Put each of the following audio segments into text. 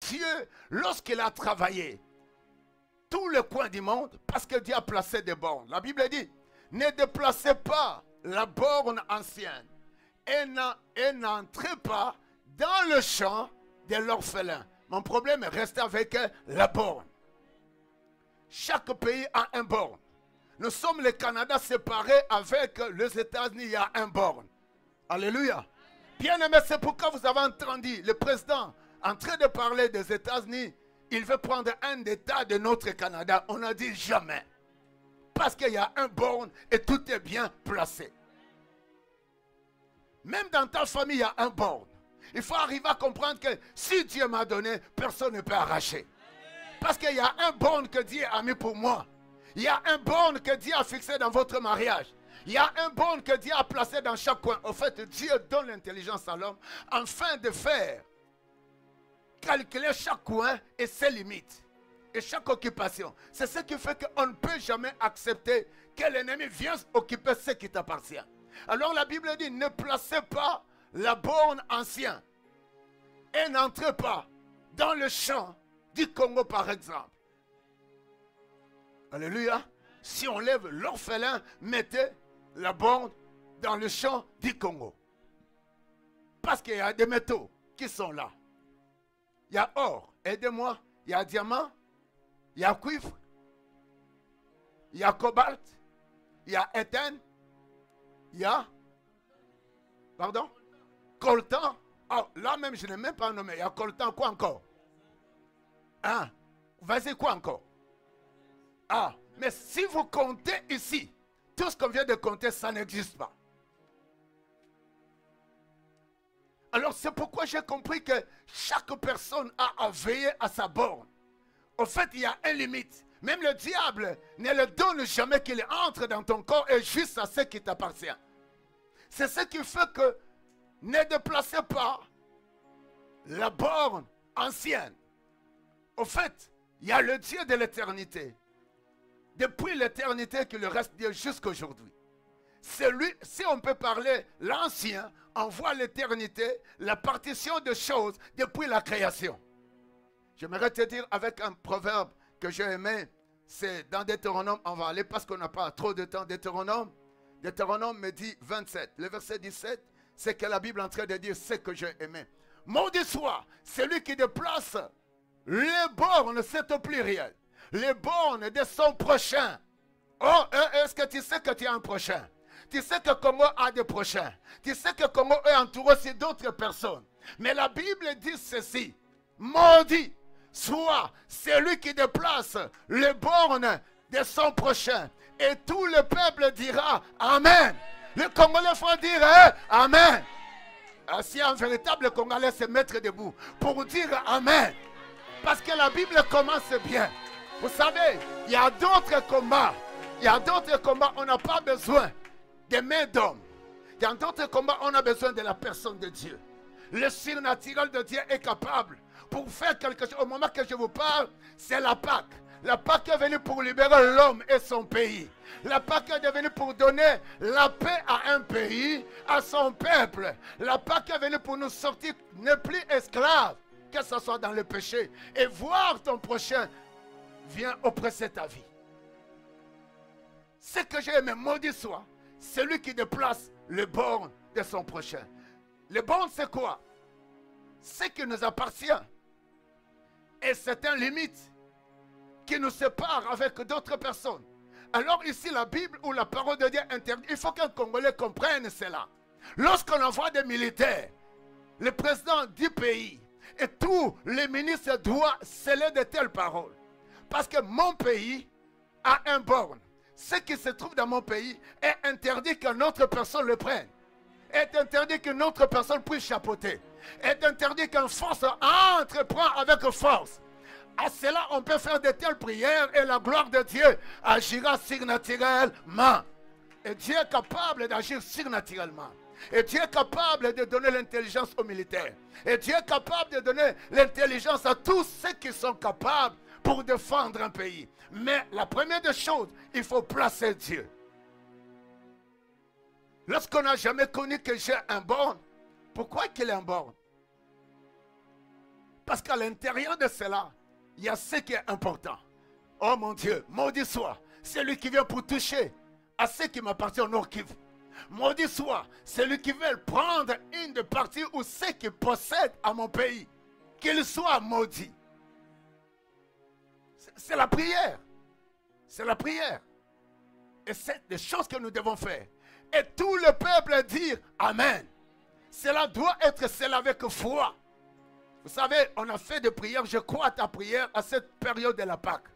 Dieu, lorsqu'il a travaillé tous les coins du monde, parce que Dieu a placé des bornes. La Bible dit, ne déplacez pas la borne ancienne et n'entrez pas dans le champ de l'orphelin. Mon problème est resté avec la borne. Chaque pays a un borne. Nous sommes le Canada séparés avec les États-Unis, il y a un borne. Alléluia. Bien aimé, c'est pourquoi vous avez entendu le président en train de parler des États-Unis. Il veut prendre un État de notre Canada. On a dit jamais. Parce qu'il y a un borne et tout est bien placé. Même dans ta famille, il y a un borne. Il faut arriver à comprendre que si Dieu m'a donné, personne ne peut arracher. Parce qu'il y a un borne que Dieu a mis pour moi. Il y a un borne que Dieu a fixé dans votre mariage. Il y a un borne que Dieu a placé dans chaque coin. En fait, Dieu donne l'intelligence à l'homme afin de faire calculer chaque coin et ses limites. Et chaque occupation. C'est ce qui fait qu'on ne peut jamais accepter que l'ennemi vienne occuper ce qui t'appartient. Alors la Bible dit, ne placez pas la borne ancienne et n'entrez pas dans le champ du Congo par exemple. Alléluia. Si on lève l'orphelin, mettez la borne dans le champ du Congo. Parce qu'il y a des métaux qui sont là. Il y a or, aidez-moi. Il y a diamant, il y a cuivre, il y a cobalt, il y a éthène, il y a, pardon, coltan. Oh, là même, je n'ai même pas nommé. Il y a coltan, quoi encore? Hein? Vas-y, quoi encore? Ah, mais si vous comptez ici, tout ce qu'on vient de compter, ça n'existe pas. Alors c'est pourquoi j'ai compris que chaque personne a à veiller à sa borne. Au fait, il y a une limite. Même le diable ne le donne jamais qu'il entre dans ton corps et juste à ce qui t'appartient. C'est ce qui fait que ne déplacez pas la borne ancienne. Au fait, il y a le Dieu de l'éternité. Depuis l'éternité qu'il reste Dieu jusqu'à aujourd'hui. C'est lui, si on peut parler l'ancien, on voit l'éternité, la partition de choses depuis la création. J'aimerais te dire avec un proverbe que j'ai aimé, c'est dans Deutéronome, on va aller parce qu'on n'a pas trop de temps. Deutéronome me dit 27, le verset 17, c'est que la Bible est en train de dire ce que j'ai aimé. Maudit soit celui qui déplace les bornes, c'est au pluriel, les bornes de son prochain. Oh, est-ce que tu sais que tu as un prochain? Tu sais que Congo a des prochains. Tu sais que Congo est entouré aussi d'autres personnes. Mais la Bible dit ceci. Maudit soit celui qui déplace les bornes de son prochain. Et tout le peuple dira Amen. Le Congolais faut dire Amen. Si un véritable Congolais se mettre debout pour dire Amen. Parce que la Bible commence bien. Vous savez, il y a d'autres combats. Il y a d'autres combats, on n'a pas besoin des mains d'hommes. Il y a d'autres combats, on a besoin de la personne de Dieu. Le surnaturel de Dieu est capable pour faire quelque chose. Au moment que je vous parle, c'est la Pâque. La Pâque est venue pour libérer l'homme et son pays. La Pâque est venue pour donner la paix à un pays, à son peuple. La Pâque est venue pour nous sortir, ne plus esclaves, que ce soit dans le péché. Et voir ton prochain vient oppresser ta vie. Ce que j'ai aimé, maudit soit celui qui déplace le borne de son prochain. Le borne, c'est quoi? Ce qui nous appartient. Et c'est une limite qui nous sépare avec d'autres personnes. Alors ici, la Bible ou la parole de Dieu interdit. Il faut qu'un Congolais comprenne cela. Lorsqu'on envoie des militaires, le président du pays et tous les ministres doivent sceller de telles paroles. Parce que mon pays a un borne. Ce qui se trouve dans mon pays est interdit qu'une autre personne le prenne. Est interdit qu'une autre personne puisse chapeauter. Est interdit qu'une force entreprend avec force. À cela, on peut faire de telles prières et la gloire de Dieu agira surnaturellement. Et Dieu est capable d'agir surnaturellement. Et Dieu est capable de donner l'intelligence aux militaires. Et Dieu est capable de donner l'intelligence à tous ceux qui sont capables pour défendre un pays. Mais la première des choses, il faut placer Dieu. Lorsqu'on n'a jamais connu que j'ai un borne, pourquoi qu'il est un borne? Parce qu'à l'intérieur de cela, il y a ce qui est important. Oh mon Dieu, maudit soit celui qui vient pour toucher à ce qui m'appartient au Nord Kivu. Maudit soit celui qui veut prendre une de parties ou ce qui possède à mon pays. Qu'il soit maudit. C'est la prière. C'est la prière. Et c'est des choses que nous devons faire. Et tout le peuple dire Amen. Cela doit être cela avec foi. Vous savez, on a fait des prières. Je crois à ta prière à cette période de la Pâque.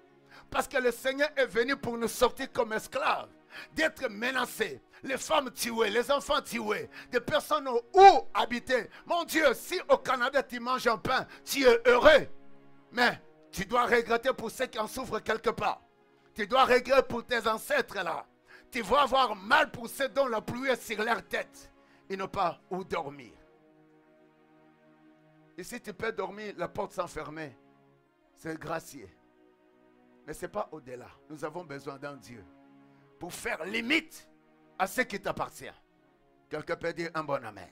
Parce que le Seigneur est venu pour nous sortir comme esclaves. D'être menacés. Les femmes tuées, les enfants tués. Des personnes où habiter. Mon Dieu, si au Canada tu manges un pain, tu es heureux. Mais tu dois regretter pour ceux qui en souffrent quelque part. Tu dois regretter pour tes ancêtres là. Tu vas avoir mal pour ceux dont la pluie est sur leur tête. Ils n'ont pas où dormir. Et si tu peux dormir, la porte sans fermer, c'est gracieux. Mais ce n'est pas au-delà. Nous avons besoin d'un Dieu pour faire limite à ce qui t'appartient. Quelqu'un peut dire un bon amen.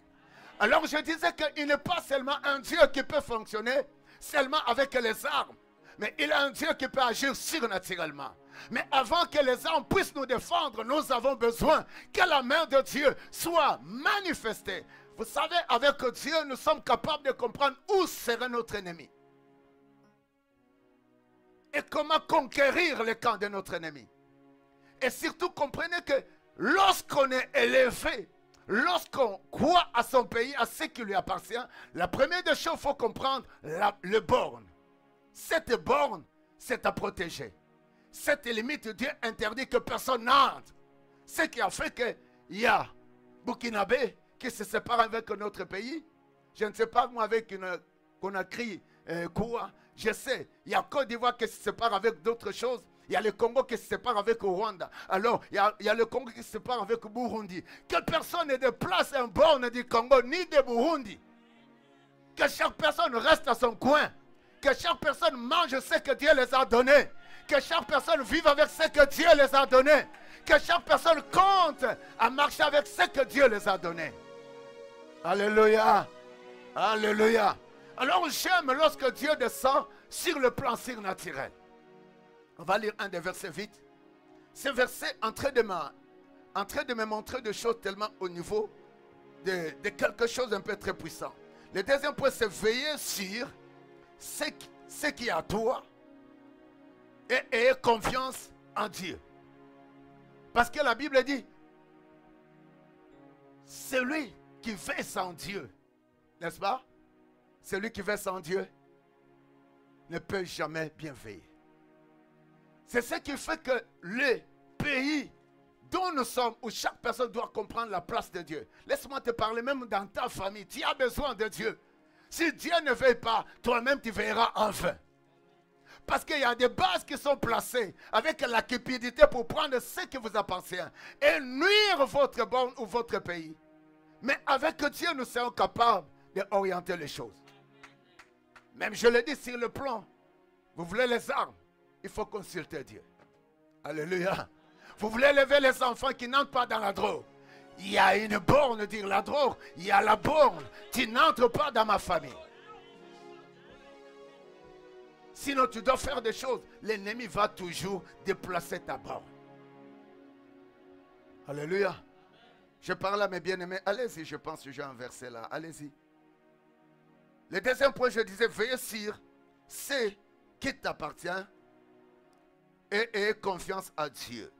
Alors je disais qu'il n'est pas seulement un Dieu qui peut fonctionner seulement avec les armes. Mais il est un Dieu qui peut agir surnaturellement. Mais avant que les armes puissent nous défendre, nous avons besoin que la main de Dieu soit manifestée. Vous savez, avec Dieu, nous sommes capables de comprendre où serait notre ennemi. Et comment conquérir le camp de notre ennemi. Et surtout, comprenez que lorsqu'on est élevé, lorsqu'on croit à son pays, à ce qui lui appartient, la première des choses, il faut comprendre le borne. Cette borne, c'est à protéger. Cette limite, Dieu interdit que personne n'entre. Ce qui a fait qu'il y a Burkinabé qui se sépare avec notre pays. Je ne sais pas, moi, avec Conakry, quoi. Je sais, il y a Côte d'Ivoire qui se sépare avec d'autres choses. Il y a le Congo qui se sépare avec le Rwanda. Alors, il y a le Congo qui se sépare avec le Burundi. Que personne ne déplace un borne du Congo ni de Burundi. Que chaque personne reste à son coin. Que chaque personne mange ce que Dieu les a donné. Que chaque personne vive avec ce que Dieu les a donné. Que chaque personne compte à marcher avec ce que Dieu les a donné. Alléluia. Alléluia. Alors j'aime lorsque Dieu descend sur le plan surnaturel. On va lire un des versets vite. Ce verset est en train de me montrer des choses tellement au niveau de quelque chose d'un peu très puissant. Le deuxième point, c'est veiller sur ce qui est à toi et ayez confiance en Dieu. Parce que la Bible dit, celui qui veille sans Dieu, n'est-ce pas? Celui qui veille sans Dieu ne peut jamais bien veiller. C'est ce qui fait que le pays dont nous sommes, où chaque personne doit comprendre la place de Dieu. Laisse-moi te parler, même dans ta famille, tu as besoin de Dieu. Si Dieu ne veille pas, toi-même tu veilleras en vain. Parce qu'il y a des bases qui sont placées avec la cupidité pour prendre ce qui vous appartient et nuire votre borne ou votre pays. Mais avec Dieu, nous serons capables d'orienter les choses. Même je le dis sur le plan, vous voulez les armes, il faut consulter Dieu. Alléluia. Vous voulez lever les enfants qui n'entrent pas dans la drogue. Il y a une borne, dire la drogue. Il y a la borne. Tu n'entres pas dans ma famille. Sinon, tu dois faire des choses. L'ennemi va toujours déplacer ta borne. Alléluia. Je parle à mes bien-aimés. Allez-y, je pense que j'ai un verset là. Allez-y. Le deuxième point, je disais, veillez sur ce qui t'appartient et ayez confiance à Dieu.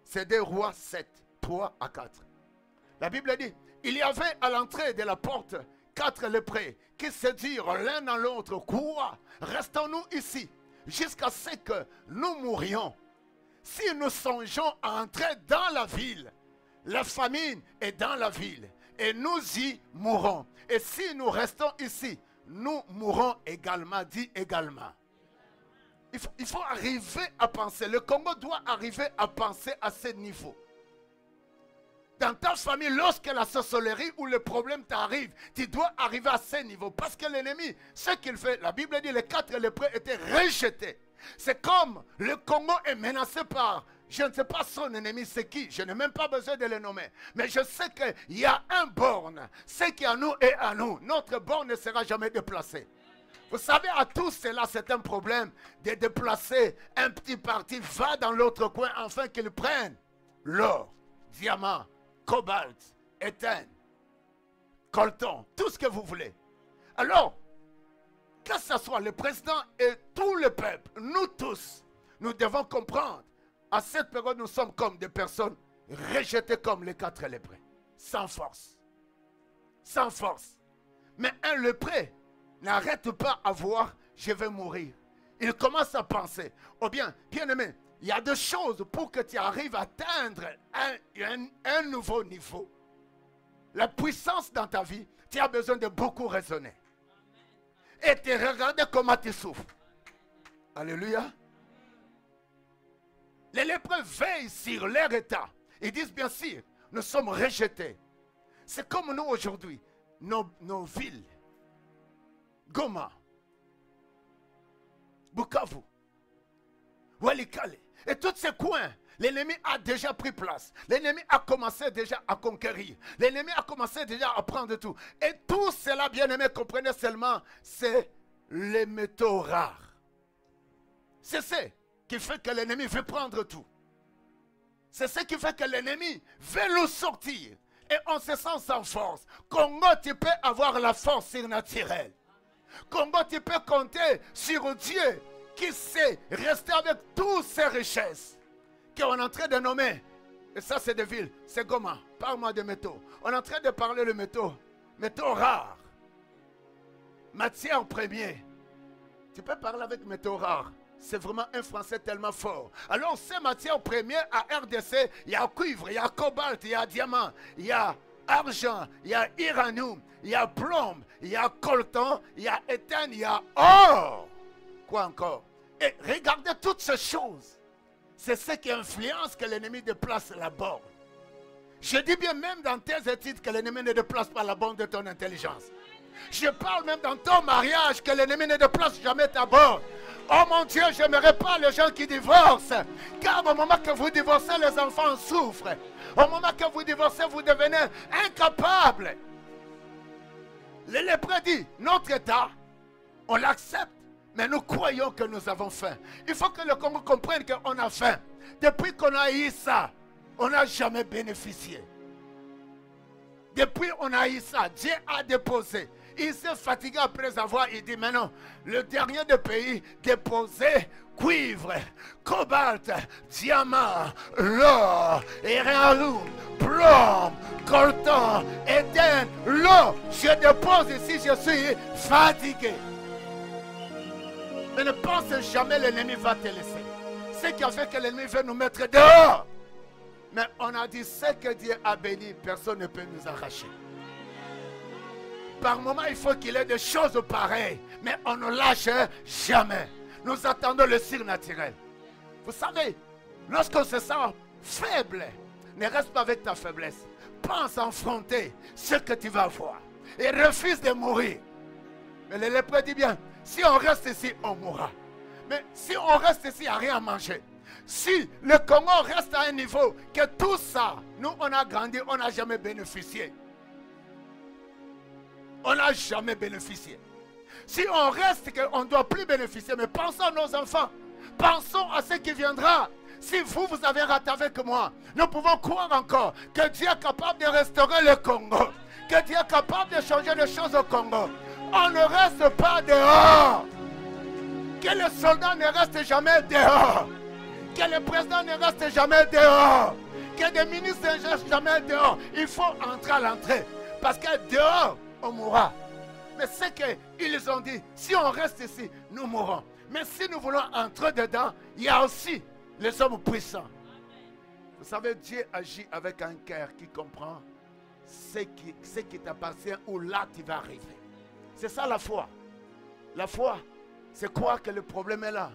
C'est des Rois 7, 3 à 4. La Bible dit, il y avait à l'entrée de la porte 4 lépreux qui se dirent l'un dans l'autre, quoi? Restons-nous ici jusqu'à ce que nous mourions. Si nous songeons à entrer dans la ville, la famine est dans la ville et nous y mourrons. Et si nous restons ici, nous mourrons également, dit également. Il faut arriver à penser. Le Congo doit arriver à penser à ce niveau. Dans ta famille, lorsque la sorcellerie ou le problème t'arrive, tu dois arriver à ce niveau. Parce que l'ennemi, ce qu'il fait, la Bible dit, les 4 lépreux étaient rejetés. C'est comme le Congo est menacé par, je ne sais pas son ennemi, c'est qui, je n'ai même pas besoin de le nommer. Mais je sais qu'il y a un borne. Ce qui est à nous est à nous. Notre borne ne sera jamais déplacé. Vous savez, à tous cela, c'est un problème de déplacer un petit parti, va dans l'autre coin, afin qu'ils prennent l'or, diamant, cobalt, éthène, coltan, tout ce que vous voulez. Alors, que ce soit le président et tout le peuple, nous tous, nous devons comprendre, à cette période, nous sommes comme des personnes rejetées comme les 4 lépreux, sans force. Sans force. Mais un lépreux n'arrête pas à voir, je vais mourir. Il commence à penser, ou bien, bien aimé, il y a des choses pour que tu arrives à atteindre un nouveau niveau. La puissance dans ta vie, tu as besoin de beaucoup raisonner. Et te regarder comment tu souffres. Alléluia. Les lépreux veillent sur leur état. Ils disent bien sûr, nous sommes rejetés. C'est comme nous aujourd'hui, nos villes, Goma, Bukavu, Walikale, et tous ces coins, l'ennemi a déjà pris place. L'ennemi a commencé déjà à conquérir. L'ennemi a commencé déjà à prendre tout. Et tout cela, bien aimé, comprenez seulement, c'est les métaux rares. C'est ce qui fait que l'ennemi veut prendre tout. C'est ce qui fait que l'ennemi veut nous sortir. Et on se sent sans force. Congo, tu peux avoir la force surnaturelle. Congo, tu peux compter sur Dieu qui sait rester avec toutes ses richesses qu'on est en train de nommer. Et ça, c'est des villes. C'est Goma. Parle-moi de métaux. On est en train de parler de métaux. Métaux rares. Matière première. Tu peux parler avec métaux rares. C'est vraiment un français tellement fort. Alors, ces matières premières à RDC, il y a cuivre, il y a cobalt, il y a diamant, il y a argent, il y a uranium, il y a plomb, il y a coltan, il y a éthène, il y a or. Quoi encore? Et regardez toutes ces choses. C'est ce qui influence que l'ennemi déplace la borne. Je dis bien même dans tes études que l'ennemi ne déplace pas la borne de ton intelligence. Je parle même dans ton mariage que l'ennemi ne déplace jamais ta borne. Oh mon Dieu, je n'aimerais pas les gens qui divorcent. Car au moment que vous divorcez, les enfants souffrent. Au moment que vous divorcez, vous devenez incapables. Les lépreux disent, notre état, on l'accepte, mais nous croyons que nous avons faim. Il faut que le Congo comprenne qu'on a faim. Depuis qu'on a eu ça, on n'a jamais bénéficié. Depuis qu'on a eu ça, Dieu a déposé. Il s'est fatigué après avoir, il dit maintenant, le dernier des pays déposé, cuivre, cobalt, diamant, l'or, uranium, plomb, coltan, éthène, l'eau. Je dépose ici, je suis fatigué. Mais ne pense jamais l'ennemi va te laisser. Ce qui a fait que l'ennemi veut nous mettre dehors. Mais on a dit, ce que Dieu a béni, personne ne peut nous arracher. Par moment, il faut qu'il y ait des choses pareilles. Mais on ne lâche jamais. Nous attendons le surnaturel. Vous savez, lorsqu'on se sent faible, ne reste pas avec ta faiblesse. Pense à affronter ce que tu vas voir. Et refuse de mourir. Mais le lépreux dit bien, si on reste ici, on mourra. Mais si on reste ici, il n'y a rien à manger. Si le Congo reste à un niveau que tout ça, nous on a grandi, on n'a jamais bénéficié. On n'a jamais bénéficié. Si on reste, on ne doit plus bénéficier. Mais pensons à nos enfants. Pensons à ce qui viendra. Si vous avez raté avec moi, nous pouvons croire encore que Dieu est capable de restaurer le Congo. Que Dieu est capable de changer les choses au Congo. On ne reste pas dehors. Que le soldat ne reste jamais dehors. Que le président ne reste jamais dehors. Que des ministres ne restent jamais dehors. Il faut entrer à l'entrée. Parce que dehors, on mourra. Mais c'est qu'ils ont dit, si on reste ici, nous mourrons. Mais si nous voulons entrer dedans, il y a aussi les hommes puissants. Vous savez, Dieu agit avec un cœur qui comprend ce qui t'appartient ou là tu vas arriver. C'est ça la foi. La foi, c'est croire que le problème est là.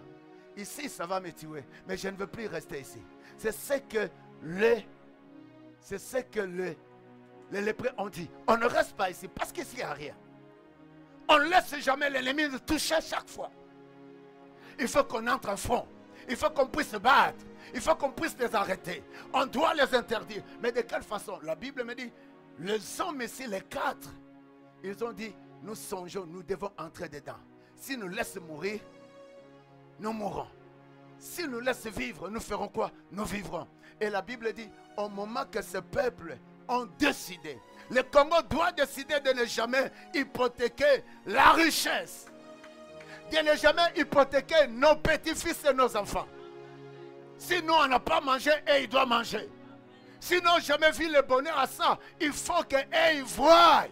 Ici, ça va me tuer, mais je ne veux plus rester ici. C'est ce que les lépreux ont dit. On ne reste pas ici parce qu'ici, il n'y a rien. On ne laisse jamais l'ennemi nous toucher chaque fois. Il faut qu'on entre en front. Il faut qu'on puisse se battre. Il faut qu'on puisse les arrêter. On doit les interdire. Mais de quelle façon? La Bible me dit, les hommes ici, les 4, ils ont dit, nous songeons, nous devons entrer dedans. S'il nous laisse mourir, nous mourrons. S'il nous laisse vivre, nous ferons quoi? Nous vivrons. Et la Bible dit, au moment que ce peuple ont décidé, le Congo doit décider de ne jamais hypothéquer la richesse, de ne jamais hypothéquer nos petits-fils et nos enfants. Si nous, on n'a pas mangé, et ils doivent manger. Si nous n'avons jamais vu le bonheur à ça, il faut qu'ils voient.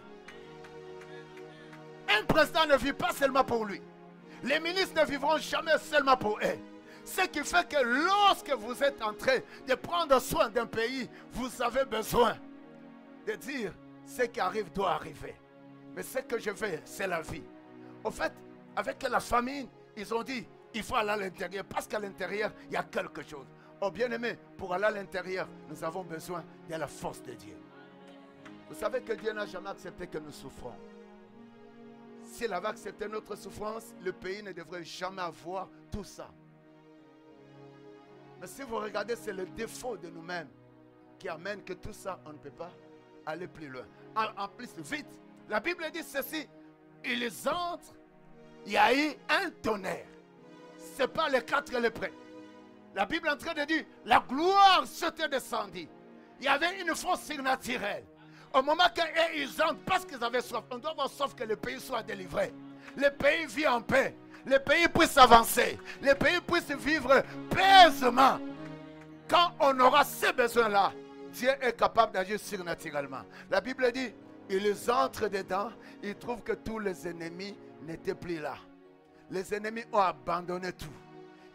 Un président ne vit pas seulement pour lui. Les ministres ne vivront jamais seulement pour eux. Ce qui fait que lorsque vous êtes en train de prendre soin d'un pays, vous avez besoin de dire ce qui arrive doit arriver. Mais ce que je veux, c'est la vie. Au fait, avec la famine, ils ont dit, il faut aller à l'intérieur. Parce qu'à l'intérieur, il y a quelque chose. Oh bien-aimé, pour aller à l'intérieur, nous avons besoin de la force de Dieu. Vous savez que Dieu n'a jamais accepté que nous souffrons. S'il avait accepté notre souffrance, le pays ne devrait jamais avoir tout ça. Mais si vous regardez, c'est le défaut de nous-mêmes qui amène que tout ça, on ne peut pas aller plus loin. En plus, vite, la Bible dit ceci, ils entrent, il y a eu un tonnerre. Ce n'est pas les 4 lépreux. La Bible est en train de dire, la gloire s'était descendue. Il y avait une force surnaturelle. Au moment qu'ils entrent, parce qu'ils avaient soif, on doit avoir soif que le pays soit délivré. Le pays vit en paix. Le pays puisse avancer. Le pays puisse vivre paisiblement. Quand on aura ces besoins-là, Dieu est capable d'agir surnaturellement. La Bible dit, ils entrent dedans, ils trouvent que tous les ennemis n'étaient plus là. Les ennemis ont abandonné tout.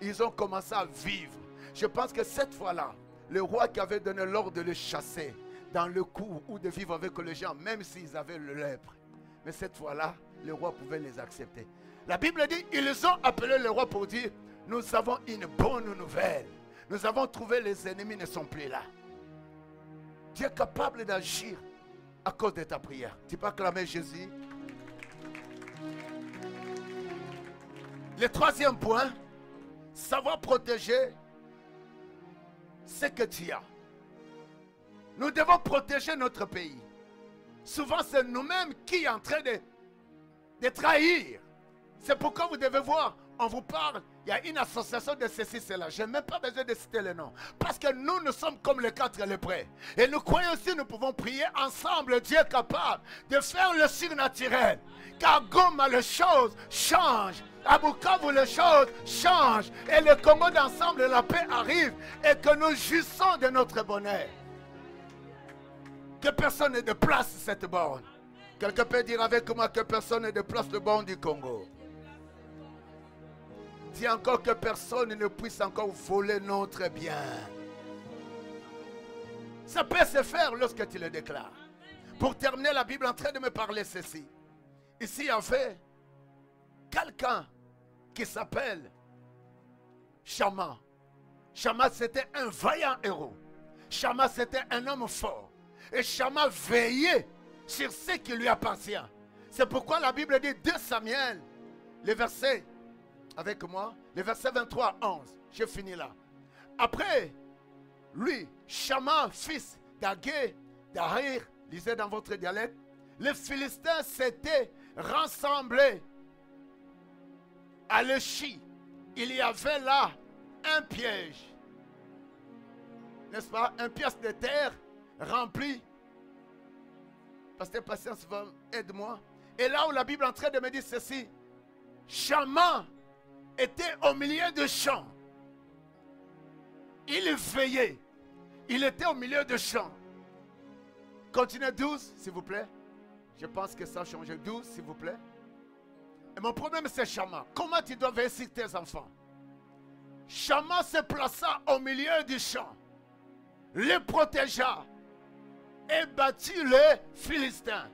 Ils ont commencé à vivre. Je pense que cette fois-là, le roi qui avait donné l'ordre de les chasser dans le coup ou de vivre avec les gens, même s'ils avaient le lèpre. Mais cette fois-là, le roi pouvait les accepter. La Bible dit, ils ont appelé le roi pour dire, nous avons une bonne nouvelle. Nous avons trouvé les ennemis ne sont plus là. Tu es capable d'agir à cause de ta prière. Tu peux acclamer Jésus. Le troisième point, savoir protéger ce que tu as. Nous devons protéger notre pays. Souvent, c'est nous-mêmes qui sommes en train de trahir. C'est pourquoi vous devez voir, on vous parle, il y a une association de ceci, cela. Je n'ai même pas besoin de citer le nom. Parce que nous sommes comme les 4 lépreux. Et nous croyons aussi, nous pouvons prier ensemble. Dieu est capable de faire le surnaturel. Car Goma, les choses changent. À Bukavu, les choses changent. Et le Congo d'ensemble, la paix arrive. Et que nous jouissons de notre bonheur. Que personne ne déplace cette borne. Quelqu'un peut dire avec moi que personne ne déplace le borne du Congo. Dis encore que personne ne puisse encore voler notre bien. Ça peut se faire lorsque tu le déclares. Pour terminer, la Bible est en train de me parler ceci. Ici, il y avait quelqu'un qui s'appelle Shama. Shama, c'était un vaillant héros. Shama, c'était un homme fort. Et Shama veillait sur ce qui lui appartient. C'est pourquoi la Bible dit 2 Samuel, le verset, avec moi, le verset 23 à 11. Je finis là. Après, lui, Shama, fils d'Agé, d'Ahir, lisez dans votre dialecte, les Philistins s'étaient rassemblés à Léchi. Il y avait là un piège. N'est-ce pas? Un pièce de terre rempli. Pasteur Patience, aide-moi. Et là où la Bible est en train de me dire ceci, Shama était au milieu de champs. Il veillait. Il était au milieu de champs. Continuez 12, s'il vous plaît. Je pense que ça a changé. 12, s'il vous plaît. Et mon problème, c'est Shama. Comment tu dois veiller sur tes enfants? Shama se plaça au milieu du champ, les protégea et battit les Philistins.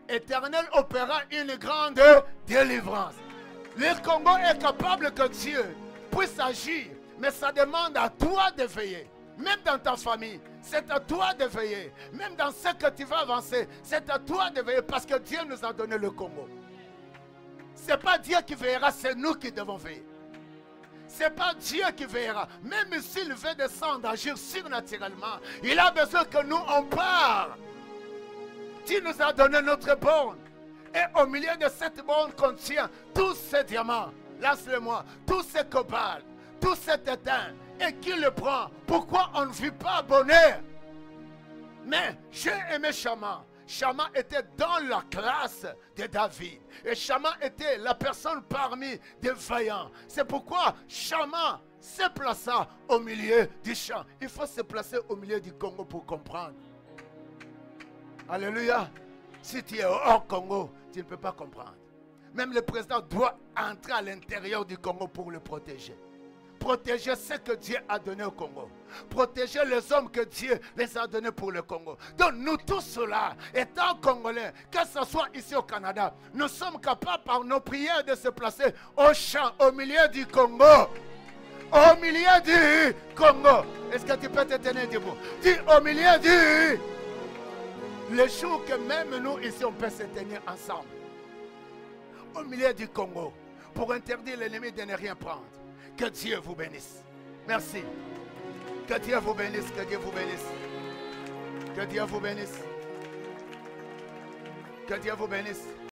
L'Éternel opéra une grande délivrance. Le Congo est capable que Dieu puisse agir, mais ça demande à toi de veiller. Même dans ta famille, c'est à toi de veiller. Même dans ce que tu vas avancer, c'est à toi de veiller parce que Dieu nous a donné le Congo. Ce n'est pas Dieu qui veillera, c'est nous qui devons veiller. Ce n'est pas Dieu qui veillera. Même s'il veut descendre, agir surnaturellement, il a besoin que nous, on part. Tu nous as donné notre borne. Et au milieu de cette borne contient tous ces diamants. Lance-le-moi. Tous ces cobalt, tout cet étain. Et qui le prend? Pourquoi on ne vit pas bonheur? Mais j'ai aimé Shama. Shama était dans la classe de David. Et Shama était la personne parmi des vaillants. C'est pourquoi Shama se plaça au milieu du champ. Il faut se placer au milieu du Congo pour comprendre. Alléluia. Si tu es hors Congo, tu ne peux pas comprendre. Même le président doit entrer à l'intérieur du Congo pour le protéger. Protéger ce que Dieu a donné au Congo. Protéger les hommes que Dieu les a donnés pour le Congo. Donc nous tous là, étant Congolais, que ce soit ici au Canada, nous sommes capables par nos prières de se placer au champ, au milieu du Congo. Au milieu du Congo. Est-ce que tu peux te tenir debout? Dis au milieu du... Le jour que même nous ici on peut se tenir ensemble. Au milieu du Congo. Pour interdire l'ennemi de ne rien prendre. Que Dieu vous bénisse. Merci. Que Dieu vous bénisse. Que Dieu vous bénisse. Que Dieu vous bénisse. Que Dieu vous bénisse.